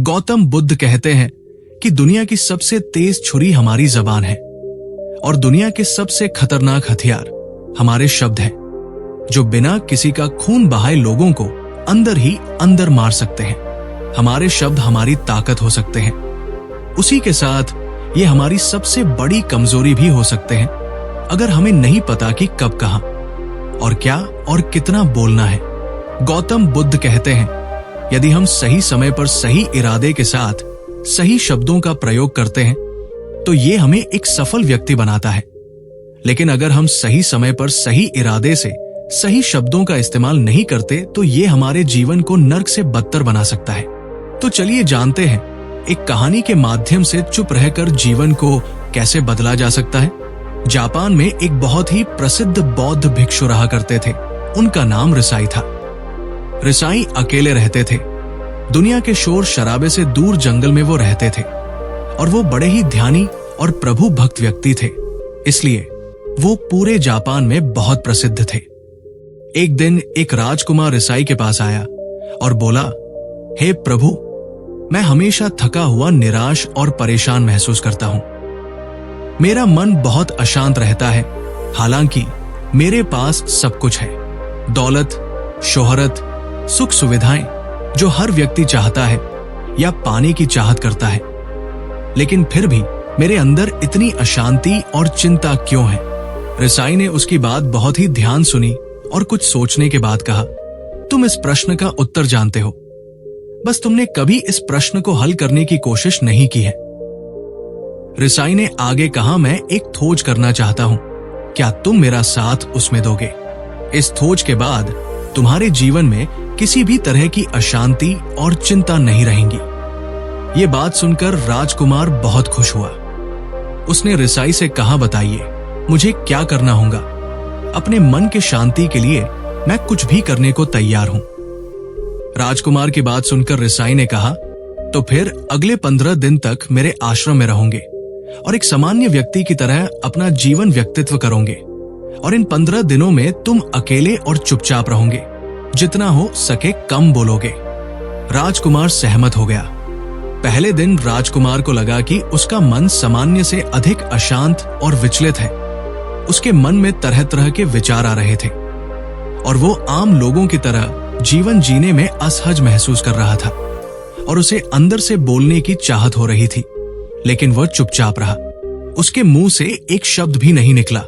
गौतम बुद्ध कहते हैं कि दुनिया की सबसे तेज छुरी हमारी जबान है और दुनिया के सबसे खतरनाक हथियार हमारे शब्द हैं, जो बिना किसी का खून बहाए लोगों को अंदर ही अंदर मार सकते हैं। हमारे शब्द हमारी ताकत हो सकते हैं, उसी के साथ ये हमारी सबसे बड़ी कमजोरी भी हो सकते हैं अगर हमें नहीं पता कि कब, कहां और क्या और कितना बोलना है। गौतम बुद्ध कहते हैं, यदि हम सही समय पर सही इरादे के साथ सही शब्दों का प्रयोग करते हैं तो ये हमें एक सफल व्यक्ति बनाता है, लेकिन अगर हम सही समय पर सही इरादे से सही शब्दों का इस्तेमाल नहीं करते तो ये हमारे जीवन को नर्क से बदतर बना सकता है। तो चलिए जानते हैं एक कहानी के माध्यम से चुप रहकर जीवन को कैसे बदला जा सकता है। जापान में एक बहुत ही प्रसिद्ध बौद्ध भिक्षु रहा करते थे। उनका नाम रिसाई था। रिसाई अकेले रहते थे। दुनिया के शोर शराबे से दूर जंगल में वो रहते थे और वो बड़े ही ध्यानी और प्रभु भक्त व्यक्ति थे, इसलिए वो पूरे जापान में बहुत प्रसिद्ध थे। एक दिन एक राजकुमार रिसाई के पास आया और बोला, हे प्रभु, मैं हमेशा थका हुआ, निराश और परेशान महसूस करता हूं। मेरा मन बहुत अशांत रहता है, हालांकि मेरे पास सब कुछ है, दौलत, शोहरत, सुख सुविधाएं जो हर व्यक्ति चाहता है या पाने की चाहत करता है, लेकिन फिर भी मेरे अंदर इतनी अशांति और चिंता क्यों है? रिसाई ने उसकी बात बहुत ही ध्यान सुनी और कुछ सोचने के बाद कहा, तुम इस प्रश्न का उत्तर जानते हो, बस तुमने कभी इस प्रश्न को हल करने की कोशिश नहीं की है। रिसाई ने आगे कहा, मैं एक खोज करना चाहता हूं, क्या तुम मेरा साथ उसमें दोगे? इस खोज के बाद तुम्हारे जीवन में किसी भी तरह की अशांति और चिंता नहीं रहेंगी। ये बात सुनकर राजकुमार बहुत खुश हुआ। उसने रिसाई से कहा, बताइए मुझे क्या करना होगा? अपने मन के शांति के लिए मैं कुछ भी करने को तैयार हूं। राजकुमार की बात सुनकर रिसाई ने कहा, तो फिर अगले 15 दिन तक मेरे आश्रम में रहोगे और एक सामान्य व्यक्ति की तरह अपना जीवन व्यक्तित्व करोगे और इन 15 दिनों में तुम अकेले और चुपचाप रहोगे, जितना हो सके कम बोलोगे। राजकुमार सहमत हो गया। पहले दिन राजकुमार को लगा कि उसका मन सामान्य से अधिक अशांत और विचलित है। उसके मन में तरह तरह के विचार आ रहे थे और वो आम लोगों की तरह जीवन जीने में असहज महसूस कर रहा था और उसे अंदर से बोलने की चाहत हो रही थी, लेकिन वह चुपचाप रहा। उसके मुंह से एक शब्द भी नहीं निकला।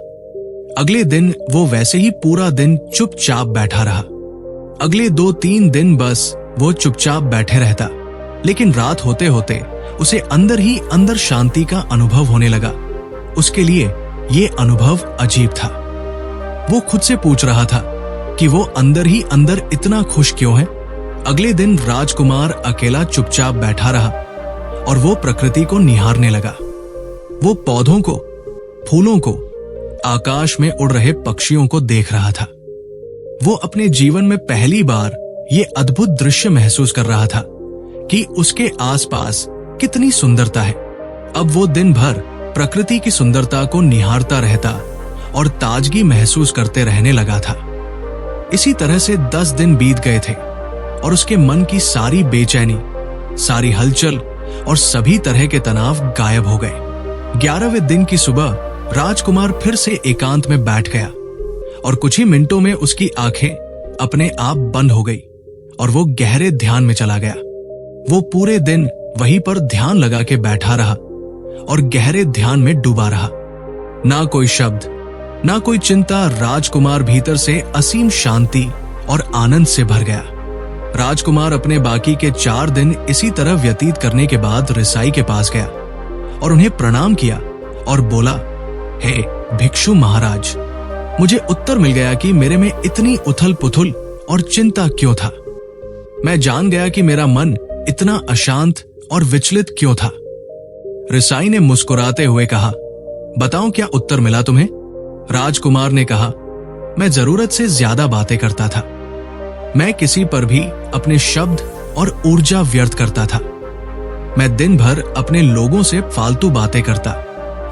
अगले दिन वो वैसे ही पूरा दिन चुपचाप बैठा रहा। अगले 2-3 दिन बस वो चुपचाप बैठे रहता, लेकिन रात होते होते उसे अंदर ही अंदर शांति का अनुभव होने लगा। उसके लिए ये अनुभव अजीब था। वो खुद से पूछ रहा था कि वो अंदर ही अंदर इतना खुश क्यों है। अगले दिन राजकुमार अकेला चुपचाप बैठा रहा और वो प्रकृति को निहारने लगा। वो पौधों को, फूलों को, आकाश में उड़ रहे पक्षियों को देख रहा था। वो अपने जीवन में पहली बार ये अद्भुत दृश्य महसूस कर रहा था कि उसके आसपास कितनी सुंदरता है। अब वो दिन भर प्रकृति की सुंदरता को निहारता रहता और ताजगी महसूस करते रहने लगा था। इसी तरह से 10 दिन बीत गए थे और उसके मन की सारी बेचैनी, सारी हलचल और सभी तरह के तनाव गायब हो गए। 11वें दिन की सुबह राजकुमार फिर से एकांत में बैठ गया और कुछ ही मिनटों में उसकी आंखें अपने आप बंद हो गई और वो गहरे ध्यान में चला गया। वो पूरे दिन वहीं पर ध्यान लगा के बैठा रहा और गहरे ध्यान में डूबा रहा। ना कोई शब्द, ना कोई चिंता। राजकुमार भीतर से असीम शांति और आनंद से भर गया। राजकुमार अपने बाकी के 4 दिन इसी तरह व्यतीत करने के बाद रिसाई के पास गया और उन्हें प्रणाम किया और बोला, हे भिक्षु महाराज, मुझे उत्तर मिल गया कि मेरे में इतनी उथल पुथल और चिंता क्यों था। मैं जान गया कि मेरा मन इतना अशांत और विचलित क्यों था। रिसाई ने मुस्कुराते हुए कहा, बताओ क्या उत्तर मिला तुम्हें? राजकुमार ने कहा, मैं जरूरत से ज्यादा बातें करता था। मैं किसी पर भी अपने शब्द और ऊर्जा व्यर्थ करता था। मैं दिन भर अपने लोगों से फालतू बातें करता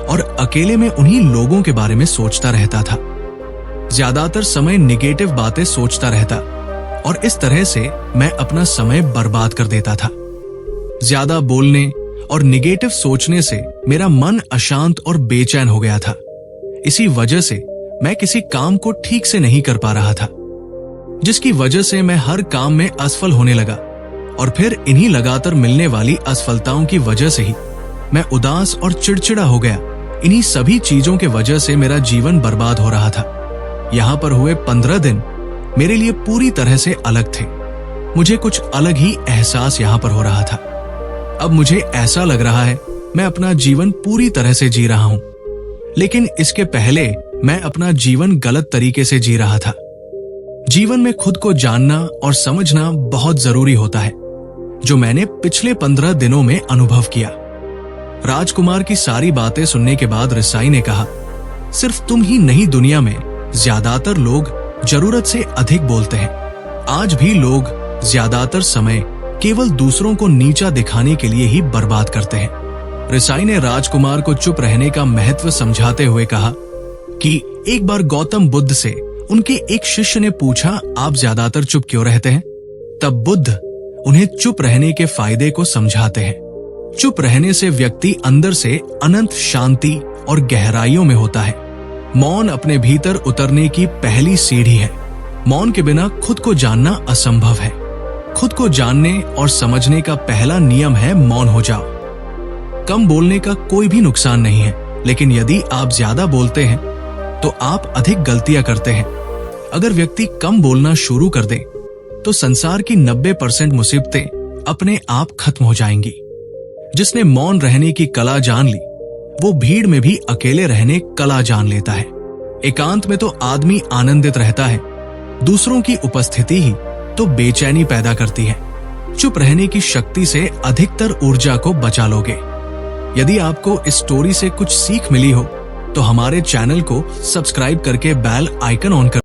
और अकेले में उन्हीं लोगों के बारे में सोचता रहता था। ज्यादातर समय निगेटिव बातें सोचता रहता और इस तरह से मैं अपना समय बर्बाद कर देता था। ज्यादा बोलने और निगेटिव सोचने से मेरा मन अशांत और बेचैन हो गया था। इसी वजह से मैं किसी काम को ठीक से नहीं कर पा रहा था, जिसकी वजह से मैं हर काम में असफल होने लगा। और फिर इन्हीं लगातार मिलने वाली असफलताओं की वजह से ही मैं उदास और चिड़चिड़ा हो गया। इन्हीं सभी चीजों के वजह से मेरा जीवन बर्बाद हो रहा था। यहाँ पर हुए 15 दिन मेरे लिए पूरी तरह से अलग थे। मुझे कुछ अलग ही एहसास यहाँ पर हो रहा था। अब मुझे ऐसा लग रहा है मैं अपना जीवन पूरी तरह से जी रहा हूं, लेकिन इसके पहले मैं अपना जीवन गलत तरीके से जी रहा था। जीवन में खुद को जानना और समझना बहुत जरूरी होता है, जो मैंने पिछले 15 दिनों में अनुभव किया। राजकुमार की सारी बातें सुनने के बाद रिसाई ने कहा, सिर्फ तुम ही नहीं, दुनिया में ज्यादातर लोग जरूरत से अधिक बोलते हैं। आज भी लोग ज्यादातर समय केवल दूसरों को नीचा दिखाने के लिए ही बर्बाद करते हैं। रिसाई ने राजकुमार को चुप रहने का महत्व समझाते हुए कहा कि एक बार गौतम बुद्ध से उनके एक शिष्य ने पूछा, आप ज्यादातर चुप क्यों रहते हैं? तब बुद्ध उन्हें चुप रहने के फायदे को समझाते हैं। चुप रहने से व्यक्ति अंदर से अनंत शांति और गहराइयों में होता है। मौन अपने भीतर उतरने की पहली सीढ़ी है। मौन के बिना खुद को जानना असंभव है। खुद को जानने और समझने का पहला नियम है मौन हो जाओ। कम बोलने का कोई भी नुकसान नहीं है, लेकिन यदि आप ज्यादा बोलते हैं तो आप अधिक गलतियां करते हैं। अगर व्यक्ति कम बोलना शुरू कर दे तो संसार की 90% मुसीबतें अपने आप खत्म हो जाएंगी। जिसने मौन रहने की कला जान ली, वो भीड़ में भी अकेले रहने कला जान लेता है। एकांत में तो आदमी आनंदित रहता है, दूसरों की उपस्थिति ही तो बेचैनी पैदा करती है। चुप रहने की शक्ति से अधिकतर ऊर्जा को बचा लोगे। यदि आपको इस स्टोरी से कुछ सीख मिली हो तो हमारे चैनल को सब्सक्राइब करके बेल आइकन ऑन कर